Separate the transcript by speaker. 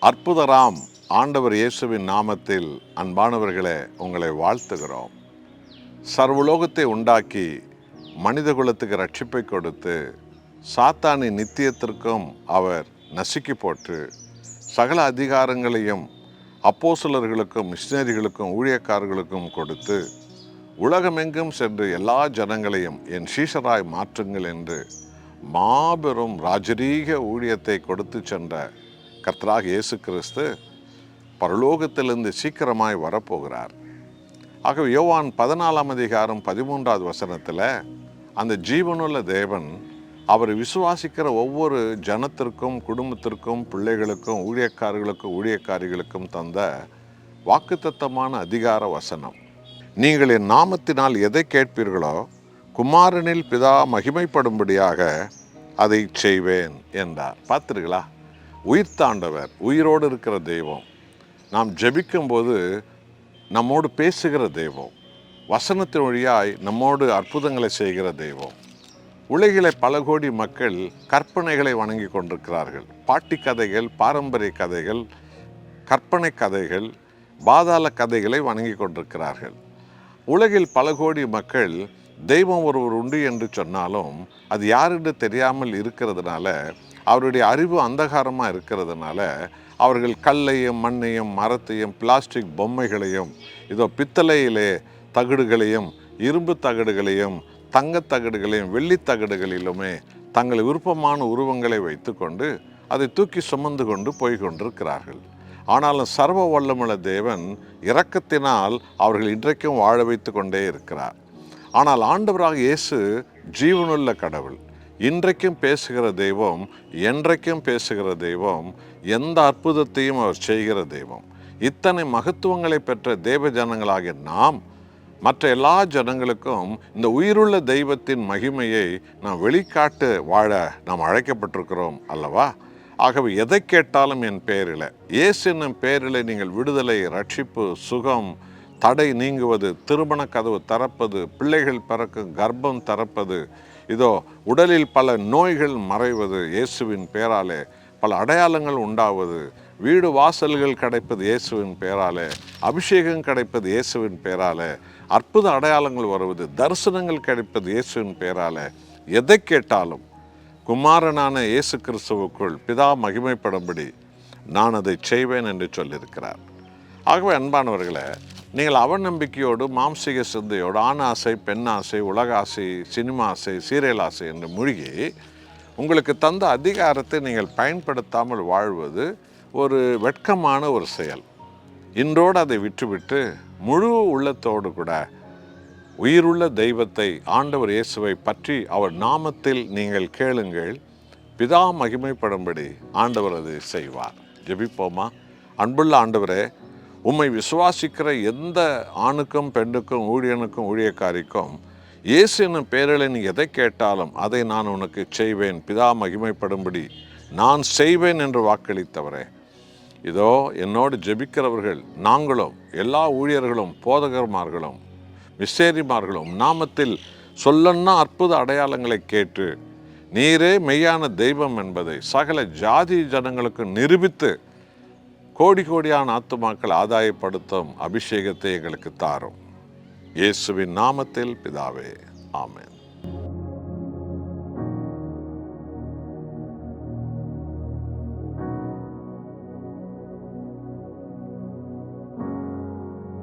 Speaker 1: அற்புதராம் ஆண்டவர் இயேசுவின் நாமத்தில் அன்பானவர்களே, உங்களை வாழ்த்துகிறோம். சர்வலோகத்தை உண்டாக்கி மனித குலத்துக்கு ரட்சிப்பை கொடுத்து சாத்தானின் நித்தியத்திற்கும் அவர் நசுக்கி போட்டு சகல அதிகாரங்களையும் அப்போஸ்தலர்களுக்கும் மிஷனரிகளுக்கும் ஊழியக்காரர்களுக்கும் கொடுத்து உலகமெங்கும் சென்று எல்லா ஜனங்களையும் என் சீஷராய் மாற்றுங்கள் என்று மாபெரும் ராஜரீக ஊழியத்தை கொடுத்து சென்ற கர்த்தராகிய இயேசு கிறிஸ்து பரலோகத்திலிருந்து சீக்கிரமாய் வரப்போகிறார். ஆகவே யோவான் 14:13 அந்த ஜீவனுள்ள தேவன் அவர் விசுவாசிக்கிற ஒவ்வொரு ஜனத்திற்கும் குடும்பத்திற்கும் பிள்ளைகளுக்கும் ஊழியக்காரிகளுக்கும் தந்த வாக்குத்தத்தமான அதிகார வசனம், நீங்கள் என் நாமத்தினால் எதை கேட்பீர்களோ குமாரனில் பிதா மகிமைப்படும்படியாக அதை செய்வேன் என்றார். பார்த்துருங்களா? உயிர்த்தாண்டவர், உயிரோடு இருக்கிற தெய்வம், நாம் ஜெபிக்கும்போது நம்மோடு பேசுகிற தெய்வம், வசனத்தின் வழியாய் நம்மோடு அற்புதங்களை செய்கிற தெய்வம். உலகிலே பல கோடி மக்கள் கற்பனைகளை வணங்கி கொண்டிருக்கிறார்கள். பாட்டி கதைகள், பாரம்பரிய கதைகள், கற்பனை கதைகள், பாதாள கதைகளை வணங்கி கொண்டிருக்கிறார்கள். உலகில் பல கோடி மக்கள் தெய்வம் ஒருவர் உண்டு என்று சொன்னாலும் அது யாரென்று தெரியாமல் இருக்கிறதுனால, அவருடைய அறிவு அந்தகாரமாக இருக்கிறதுனால அவர்கள் கல்லையும் மண்ணையும் மரத்தையும் பிளாஸ்டிக் பொம்மைகளையும் பித்தளையிலே தகடுகளையும் இரும்பு தகடுகளையும் தங்கத் தகடுகளையும் வெள்ளி தகடுகளிலுமே தங்கள் விருப்பமான உருவங்களை வைத்துக்கொண்டு அதை தூக்கி சுமந்து கொண்டு போய்கொண்டிருக்கிறார்கள். ஆனாலும் சர்வ வல்லமுள்ள தேவன் இரக்கத்தினால் அவர்கள் இன்றைக்கும் வாழ வைத்து கொண்டே இருக்கிறார். ஆனால் ஆண்டவராக இயேசு ஜீவனுள்ள கடவுள், இன்றைக்கும் பேசுகிற தெய்வம், என்றைக்கும் பேசுகிற தெய்வம், எந்த அற்புதத்தையும் அவர் செய்கிற தெய்வம். இத்தனை மகத்துவங்களை பெற்ற தேவ ஜனங்களாகிய நாம் மற்ற எல்லா ஜனங்களுக்கும் இந்த உயிருள்ள தெய்வத்தின் மகிமையை நாம் வெளிக்காட்டு வாழ நாம் அழைக்கப்பட்டிருக்கிறோம் அல்லவா? ஆகவே எதை கேட்டாலும் என் பெயரில், இயேசு என்னும் பெயரில் நீங்கள் விடுதலை, ரட்சிப்பு, சுகம், தடை நீங்குவது, திருமண கதவு திறப்பது, பிள்ளைகள் பிறக்கும் கர்ப்பம் திறப்பது, உடலில் பல நோய்கள் மறைவது இயேசுவின் பெயராலே, பல அடையாளங்கள் உண்டாவது, வீடு வாசல்கள் கிடைப்பது இயேசுவின் பெயராலே, அபிஷேகம் கிடைப்பது இயேசுவின் பெயராலே, அற்புத அடையாளங்கள் வருவது, தரிசனங்கள் கிடைப்பது இயேசுவின் பெயராலே. எதை கேட்டாலும் குமாரனான இயேசு கிறிஸ்துவுக்குள் பிதா மகிமைப்படும்படி நான் அதை செய்வேன் என்று சொல்லியிருக்கிறார். ஆகவே அன்பானவர்களே, நீங்கள் அவநம்பிக்கையோடு மாம்சீக சிந்தையோடு ஆண் ஆசை, பெண் ஆசை, உலக ஆசை, சினிமா ஆசை, சீரியல் ஆசை என்று மூழ்கி உங்களுக்கு தந்த அதிகாரத்தை நீங்கள் பயன்படுத்தாமல் வாழ்வது ஒரு வெட்கமான ஒரு செயல். இன்றோடு அதை விட்டுவிட்டு முழு உள்ளத்தோடு கூட உயிருள்ள தெய்வத்தை, ஆண்டவர் இயேசுவை பற்றி அவர் நாமத்தில் நீங்கள் கேளுங்கள், பிதா மகிமைப்படும்படி ஆண்டவர் அதை செய்வார். ஜெபிப்போமா? அன்புள்ள ஆண்டவரே, உம்மை விசுவாசிக்கிற எந்த ஆணுக்கும் பெண்ணுக்கும் ஊழியனுக்கும் ஊழியக்காரிக்கும் இயேசு என்னும் பெயரில் நீ எதை கேட்டாலும் அதை நான் உனக்கு செய்வேன், பிதா மகிமைப்படும்படி நான் செய்வேன் என்று வாக்களித்தவரே, என்னோடு ஜெபிக்கிறவர்கள் நாங்களும் எல்லா ஊழியர்களும் போதகர்மார்களும் மிஷனரிமார்களும் நாமத்தில் சொல்லன்னா அற்புத அடையாளங்களை கேட்டு நீரே மெய்யான தெய்வம் என்பதை சகல ஜாதி ஜனங்களுக்கு நிரூபித்து கோடி கோடியான ஆத்துமாக்கள் ஆதாயப்படுத்தும் அபிஷேகத்தை எங்களுக்கு தாரும். இயேசுவின் நாமத்தில் பிதாவே, ஆமென்.